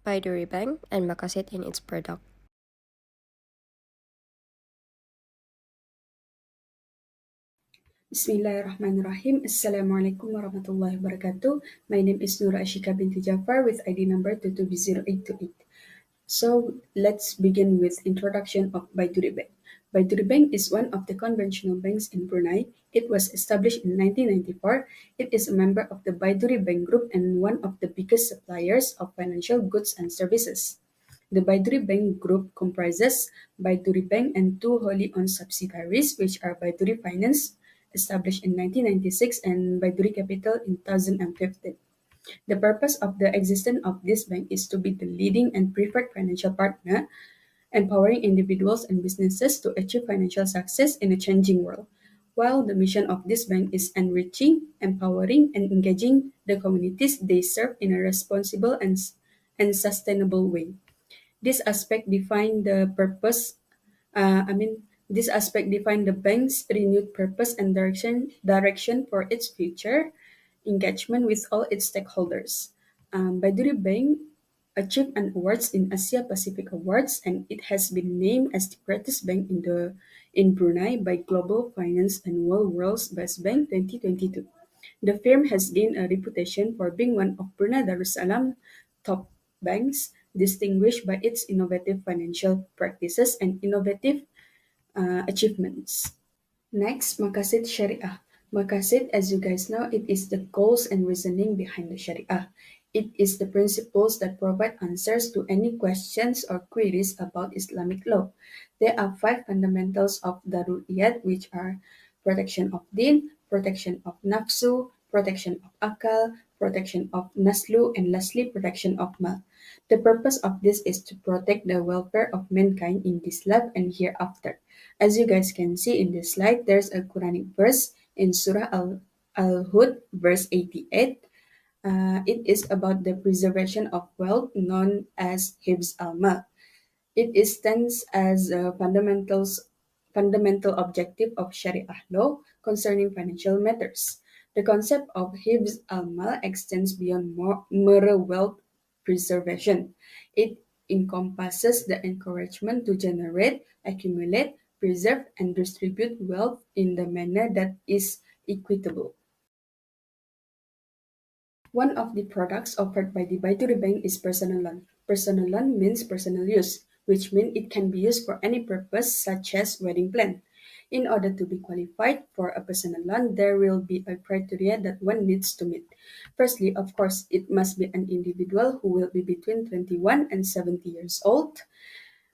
Baiduri Bank, and maqasid in its product. Bismillahirrahmanirrahim. Assalamualaikum warahmatullahi wabarakatuh. My name is Nura Ashika binti Jafar with ID number 2200828. So let's begin with introduction of Baiduri Bank. Baiduri Bank is one of the conventional banks in Brunei. It was established in 1994. It is a member of the Baiduri Bank Group and one of the biggest suppliers of financial goods and services. The Baiduri Bank Group comprises Baiduri Bank and two wholly owned subsidiaries, which are Baiduri Finance, established in 1996, and Baiduri Capital in 2015. The purpose of the existence of this bank is to be the leading and preferred financial partner, empowering individuals and businesses to achieve financial success in a changing world. While the mission of this bank is enriching, empowering, and engaging the communities they serve in a responsible and sustainable way. This aspect define the purpose. This aspect define the bank's renewed purpose and direction for its future engagement with all its stakeholders. Baiduri Bank achieved an awards in Asia Pacific Awards, and it has been named as the greatest bank in Brunei by Global Finance and World's Best Bank 2022. The firm has gained a reputation for being one of Brunei Darussalam top banks, distinguished by its innovative financial practices and innovative achievements. Next, maqasid Sharia. Maqasid, as you guys know, it is the goals and reasoning behind the Sharia. It is the principles that provide answers to any questions or queries about Islamic law. There are five fundamentals of Daruriyat, which are protection of din, protection of nafsu, protection of akal, protection of naslu, and lastly, protection of mal. The purpose of this is to protect the welfare of mankind in this life and hereafter. As you guys can see in this slide, there's a Quranic verse in Surah Al-Hud, verse 88. It is about the preservation of wealth known as Hibs al-Mal. It stands as a fundamental objective of Sharia law concerning financial matters. The concept of Hibs al-Mal extends beyond mere wealth preservation. It encompasses the encouragement to generate, accumulate, preserve, and distribute wealth in the manner that is equitable. One of the products offered by the Baiduri Bank is personal loan. Personal loan means personal use, which means it can be used for any purpose such as wedding plan. In order to be qualified for a personal loan, there will be a criteria that one needs to meet. Firstly, of course, it must be an individual who will be between 21 and 70 years old,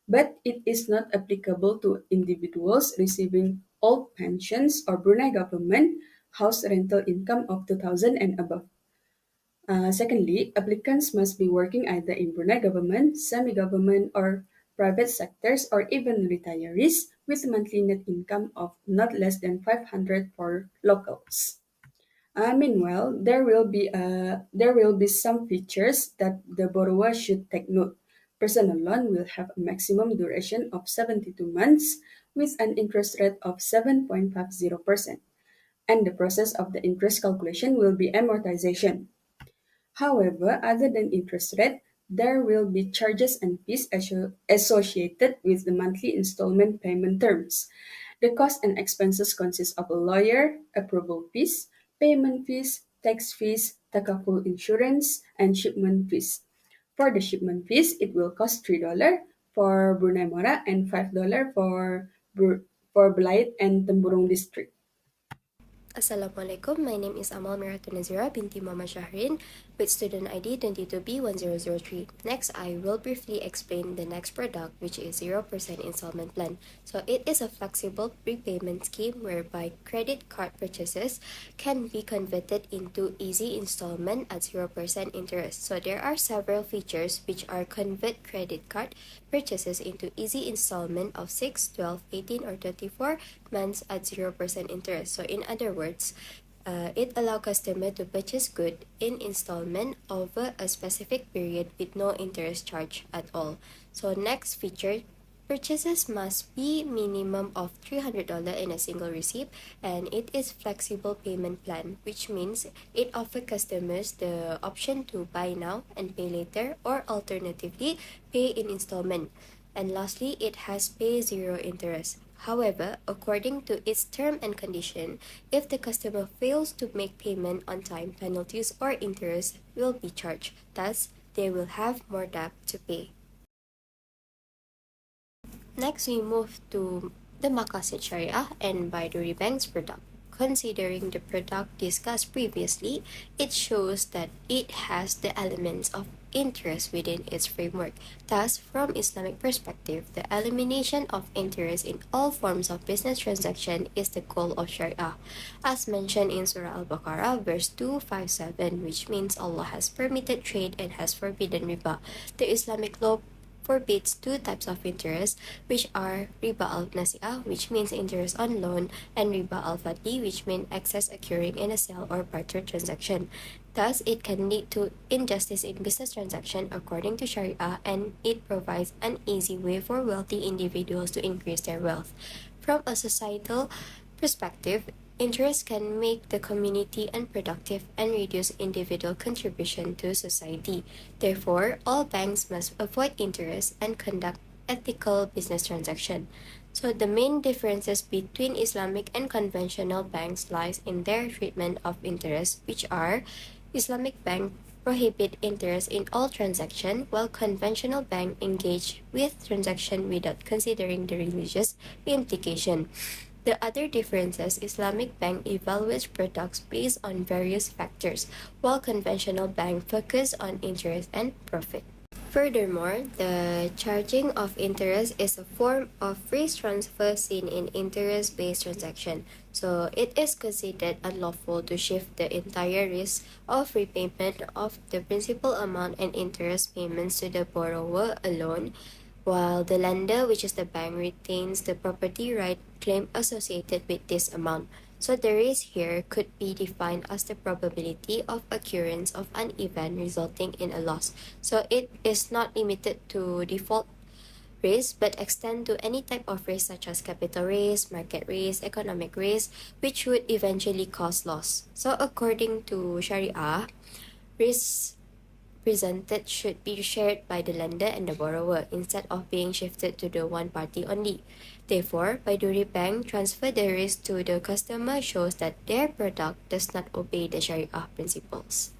but it is not applicable to individuals receiving old pensions or Brunei government house rental income of 2,000 and above. Secondly, applicants must be working either in Brunei government, semi-government, or private sectors, or even retirees with monthly net income of not less than 500 for locals. Meanwhile, there will be some features that the borrower should take note. Personal loan will have a maximum duration of 72 months with an interest rate of 7.50%, and the process of the interest calculation will be amortization. However, other than interest rate, there will be charges and fees associated with the monthly installment payment terms. The costs and expenses consist of a lawyer, approval fees, payment fees, tax fees, takaful insurance, and shipment fees. For the shipment fees, it will cost $3 for Brunei Mora and $5 for Belait and Temburong district. Assalamualaikum, my name is Amal Miratul Nazira binti Mama Shahrin with student ID 22B1003. Next, I will briefly explain the next product, which is 0% installment plan. So it is a flexible prepayment scheme whereby credit card purchases can be converted into easy installment at 0% interest. So there are several features which are convert credit card purchases into easy installment of 6, 12, 18, or 24 months at 0% interest. So in other words, it allows customer to purchase good in installment over a specific period with no interest charge at all. So next feature, purchases must be minimum of $300 in a single receipt, and it is flexible payment plan, which means it offers customers the option to buy now and pay later, or alternatively pay in installment. And lastly, it has pay zero interest. However, according to its term and condition, if the customer fails to make payment on time, penalties or interest will be charged. Thus, they will have more debt to pay. Next, we move to the maqasid Sharia and Baiduri Bank's product. Considering the product discussed previously, it shows that it has the elements of interest within its framework. Thus, from Islamic perspective, the elimination of interest in all forms of business transaction is the goal of Sharia, as mentioned in Surah Al-Baqarah, verse 257, which means Allah has permitted trade and has forbidden riba. The Islamic law forbids two types of interest, which are riba al-nasi'ah, which means interest on loan, and riba al-fadli, which means excess occurring in a sale or barter transaction. Thus, it can lead to injustice in business transaction according to Sharia, and it provides an easy way for wealthy individuals to increase their wealth. From a societal perspective, interest can make the community unproductive and reduce individual contribution to society. Therefore, all banks must avoid interest and conduct ethical business transaction. So the main differences between Islamic and conventional banks lies in their treatment of interest, which are Islamic bank prohibit interest in all transaction, while conventional bank engage with transaction without considering the religious implication. The other differences, Islamic bank evaluates products based on various factors, while conventional bank focus on interest and profit. Furthermore, the charging of interest is a form of risk transfer seen in interest-based transaction. So it is considered unlawful to shift the entire risk of repayment of the principal amount and interest payments to the borrower alone, while the lender, which is the bank, retains the property right claim associated with this amount. So the risk here could be defined as the probability of occurrence of an event resulting in a loss. So it is not limited to default risk but extend to any type of risk such as capital risk, market risk, economic risk, which would eventually cause loss. So according to Sharia, risks presented should be shared by the lender and the borrower instead of being shifted to the one party only. Therefore, Baiduri Bank transfer the risk to the customer shows that their product does not obey the Sharia principles.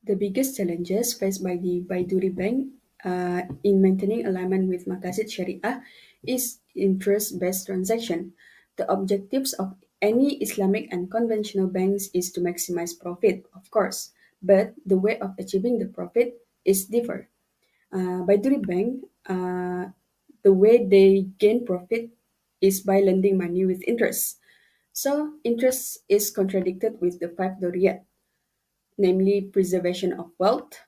The biggest challenges faced by the Baiduri Bank in maintaining alignment with maqasid Sharia is interest-based transaction. The objectives of any Islamic and conventional banks is to maximize profit, of course, but the way of achieving the profit is different. Baiduri Bank, the way they gain profit is by lending money with interest. So interest is contradicted with the five Doriyat, namely preservation of wealth.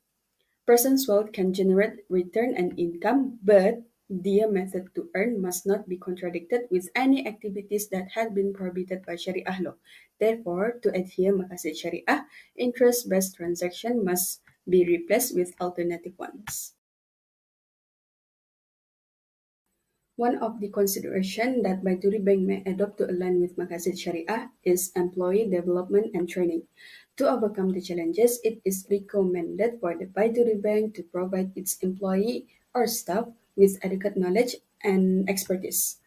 Person's wealth can generate return and income, but their method to earn must not be contradicted with any activities that had been prohibited by Sharia law. Therefore, to adhere maqasid Sharia, interest-based transaction must be replaced with alternative ones. One of the considerations that Baiduri Bank may adopt to align with maqasid Sharia is employee development and training. To overcome the challenges, it is recommended for the Baiduri Bank to provide its employee or staff with adequate knowledge and expertise.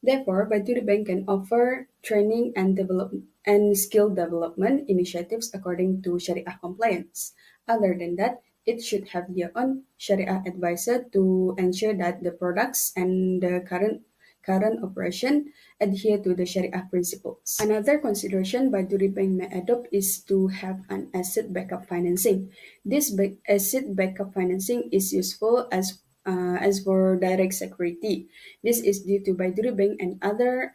Therefore, Baiduri Bank can offer training and skill development initiatives according to Sharia compliance. Other than that, it should have their own Sharia advisor to ensure that the products and the current operation adhere to the Sharia principles. Another consideration Baiduri Bank may adopt is to have an asset backup financing. This asset backup financing is useful as for direct security. This is due to Baiduri Bank and other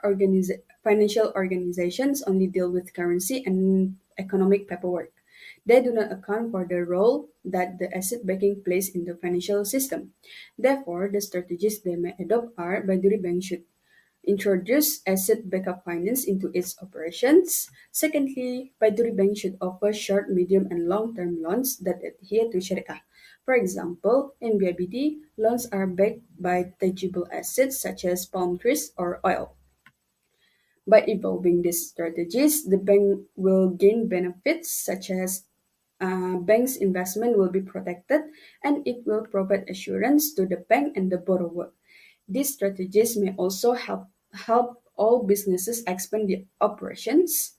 financial organizations only deal with currency and economic paperwork. They do not account for the role that the asset backing plays in the financial system. Therefore, the strategies they may adopt are Baiduri Bank should introduce asset backup finance into its operations. Secondly, Baiduri Bank should offer short, medium, and long-term loans that adhere to Sharia. For example, in BIBD, loans are backed by tangible assets such as palm trees or oil. By evolving these strategies, the bank will gain benefits such as bank's investment will be protected and it will provide assurance to the bank and the borrower. These strategies may also help all businesses expand their operations.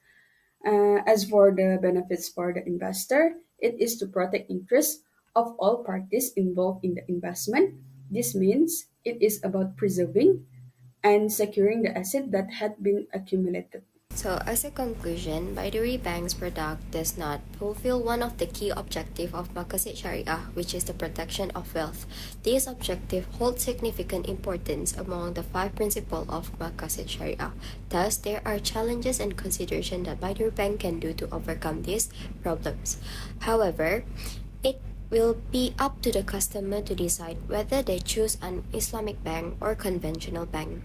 As for the benefits for the investor, it is to protect interests of all parties involved in the investment. This means it is about preserving and securing the asset that had been accumulated. So, as a conclusion, Baiduri Bank's product does not fulfill one of the key objectives of maqasid Sharia, which is the protection of wealth. This objective holds significant importance among the 5 principles of maqasid Sharia. Thus, there are challenges and considerations that Baiduri Bank can do to overcome these problems. However, it will be up to the customer to decide whether they choose an Islamic bank or conventional bank.